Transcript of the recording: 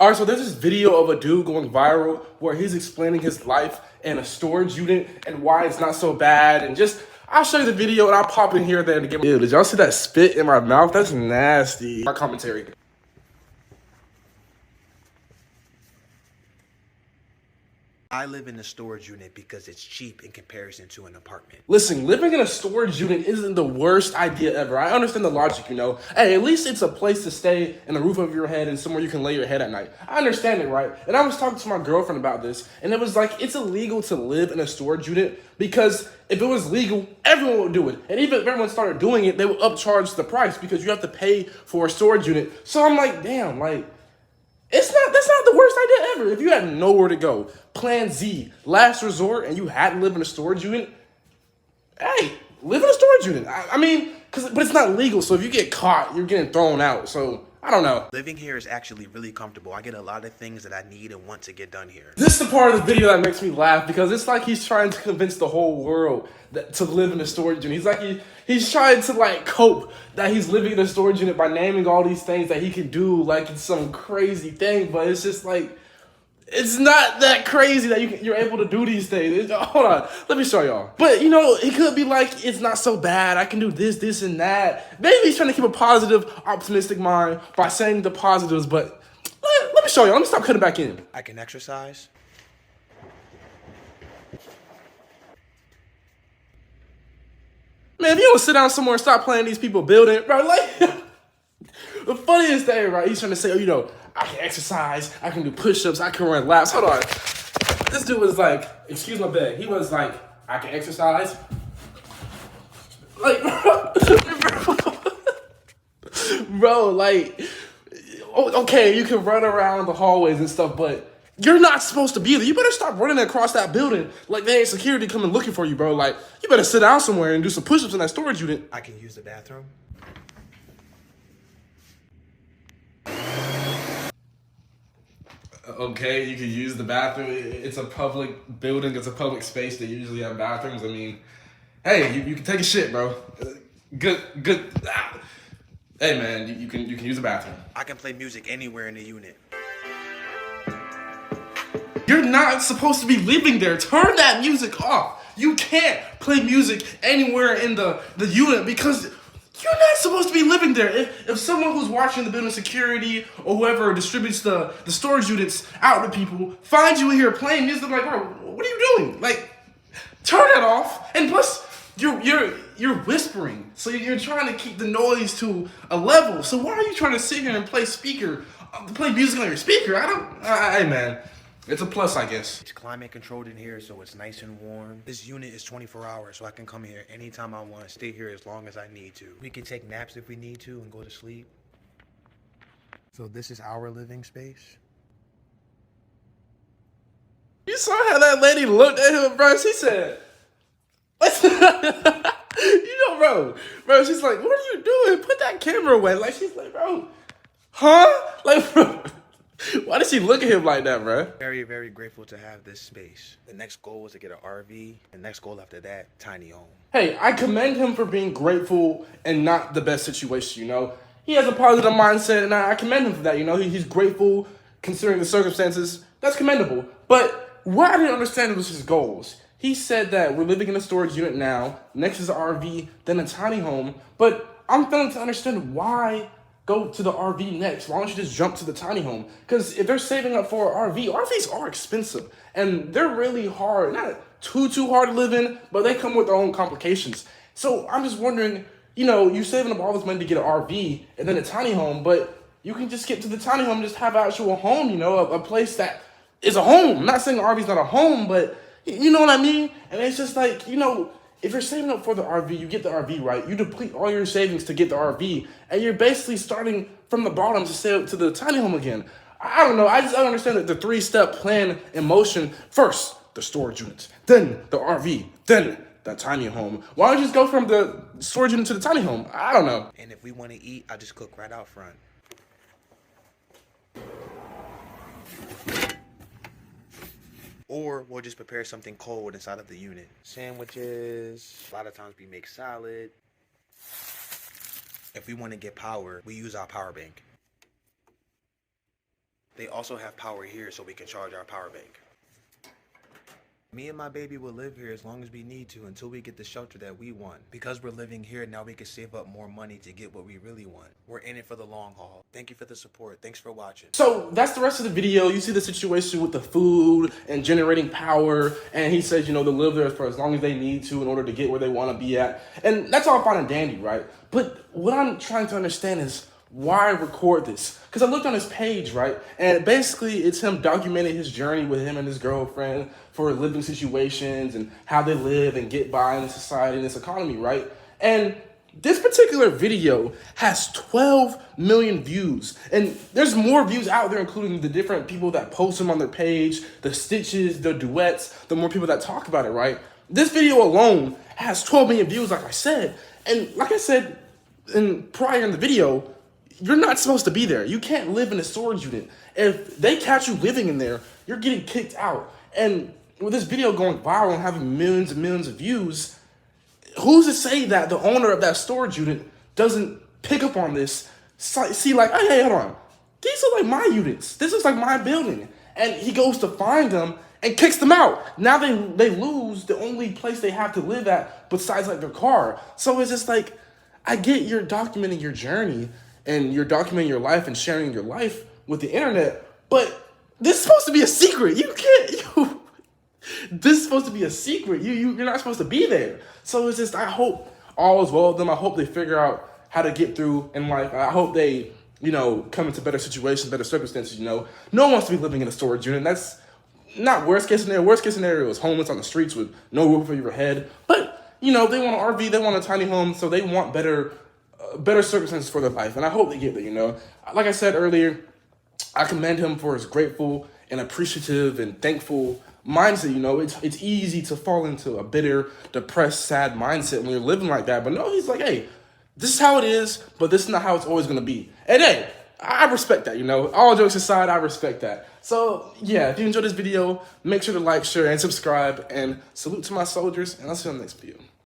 All right, so there's this video of a dude going viral where he's explaining his life in a storage unit and why it's not so bad. And just, I'll show you the video and I'll pop in here and there to give. Ew, did y'all see that spit in my mouth? That's nasty. Our commentary. I live in a storage unit because it's cheap in comparison to an apartment. Listen, living in a storage unit isn't the worst idea ever. I understand the logic, you know. Hey, at least it's a place to stay and a roof over your head and somewhere you can lay your head at night. I understand it, right? And I was talking to my girlfriend about this, and it was like, it's illegal to live in a storage unit because if it was legal, everyone would do it. And even if everyone started doing it, they would upcharge the price because you have to pay for a storage unit. So I'm like, damn, like, that's not the worst idea ever. If you had nowhere to go, plan Z, last resort, and you had to live in a storage unit, hey, live in a storage unit. I mean, but it's not legal, so if you get caught, you're getting thrown out. So I don't know. Living here is actually really comfortable. I get a lot of things that I need and want to get done here. This is the part of the video that makes me laugh because it's like he's trying to convince the whole world to live in a storage unit. He's like he's trying to like cope that he's living in a storage unit by naming all these things that he can do like it's some crazy thing, but it's just like it's not that crazy that you're able to do these things. Hold on, let me show y'all. But, you know, he could be like, it's not so bad. I can do this, this, and that. Maybe he's trying to keep a positive, optimistic mind by saying the positives, but let me show y'all. Let me stop cutting back in. I can exercise. Man, if you don't sit down somewhere and stop playing these people building, bro, like, the funniest thing, right, he's trying to say, oh, you know, I can exercise, I can do push-ups, I can run laps. Hold on. This dude was like, excuse my beg, he was like, I can exercise. Like, bro, like, okay, you can run around the hallways and stuff, but you're not supposed to be there. You better stop running across that building like they ain't security coming looking for you, bro. Like, you better sit down somewhere and do some push-ups in that storage unit. I can use the bathroom. Okay, you can use the bathroom. It's a public building. It's a public space. They usually have bathrooms. I mean, hey, you can take a shit, bro. Good. Hey, man, you can use the bathroom. I can play music anywhere in the unit. You're not supposed to be living there. Turn that music off. You can't play music anywhere in the unit because you're not supposed to be living there. If someone who's watching the building security or whoever distributes the storage units out to people finds you here playing music, like, bro, what are you doing? Like, turn that off. And plus, you're whispering, so you're trying to keep the noise to a level. So why are you trying to sit here and play music on your speaker? Hey, man. It's a plus, I guess. It's climate controlled in here, so it's nice and warm. This unit is 24 hours, so I can come here anytime I want, stay here as long as I need to. We can take naps if we need to and go to sleep. So this is our living space. You saw how that lady looked at him, bro? She said, you know, bro, she's like, what are you doing? Put that camera away. Like, she's like, bro, huh? Like, bro. Why did she look at him like that, bro? Very, very grateful to have this space. The next goal was to get an RV. The next goal after that, tiny home. Hey, I commend him for being grateful and not the best situation, you know? He has a positive mindset, and I commend him for that, you know? He's grateful considering the circumstances. That's commendable. But what I didn't understand was his goals. He said that we're living in a storage unit now, next is an RV, then a tiny home, but I'm failing to understand why go to the RV next. Why don't you just jump to the tiny home? Because if they're saving up for an RV, RVs are expensive. And they're really hard. Not too hard to live in, but they come with their own complications. So I'm just wondering, you know, you're saving up all this money to get an RV and then a tiny home, but you can just get to the tiny home and just have an actual home, you know, a place that is a home. I'm not saying the RV's not a home, but you know what I mean? And it's just like, you know, if you're saving up for the RV, you get the RV, right? You deplete all your savings to get the RV, and you're basically starting from the bottom to save up to the tiny home again. I don't know. I don't understand that the three-step plan in motion. First, the storage units, then the RV, then the tiny home. Why don't you just go from the storage unit to the tiny home? I don't know. And if we want to eat, I just cook right out front. Or we'll just prepare something cold inside of the unit. Sandwiches, a lot of times we make salad. If we want to get power, we use our power bank. They also have power here so we can charge our power bank. Me and my baby will live here as long as we need to until we get the shelter that we want. Because we're living here, now we can save up more money to get what we really want. We're in it for the long haul. Thank you for the support. Thanks for watching. So that's the rest of the video. You see the situation with the food and generating power. And he says, you know, they'll live there for as long as they need to in order to get where they want to be at. And that's all fine and dandy, right? But what I'm trying to understand is why record this? Because I looked on his page, right? And basically it's him documenting his journey with him and his girlfriend for living situations and how they live and get by in this society and this economy, right? And this particular video has 12 million views. And there's more views out there, including the different people that post them on their page, the stitches, the duets, the more people that talk about it, right? This video alone has 12 million views, like I said. And like I said prior in the video, you're not supposed to be there. You can't live in a storage unit. If they catch you living in there, you're getting kicked out. And with this video going viral and having millions and millions of views, who's to say that the owner of that storage unit doesn't pick up on this, see like, hey, hold on. These are like my units. This is like my building. And he goes to find them and kicks them out. Now they lose the only place they have to live at besides like their car. So it's just like, I get you're documenting your journey and you're documenting your life and sharing your life with the internet, but this is supposed to be a secret. This is supposed to be a secret. You're not supposed to be there. So it's just, I hope all is well with them. I hope they figure out how to get through in life. I hope they, you know, come into better situations, better circumstances, you know. No one wants to be living in a storage unit. That's not worst case scenario. Worst case scenario is homeless on the streets with no roof over your head. But, you know, they want an RV, they want a tiny home, so they want better circumstances for their life, and I hope they get there, you know. Like I said earlier, I commend him for his grateful and appreciative and thankful mindset, you know. It's easy to fall into a bitter, depressed, sad mindset when you're living like that, but no, he's like, hey, this is how it is, but this is not how it's always going to be. And hey, I respect that, you know. All jokes aside, I respect that. So, yeah, if you enjoyed this video, make sure to like, share, and subscribe, and salute to my soldiers, and I'll see you on the next video.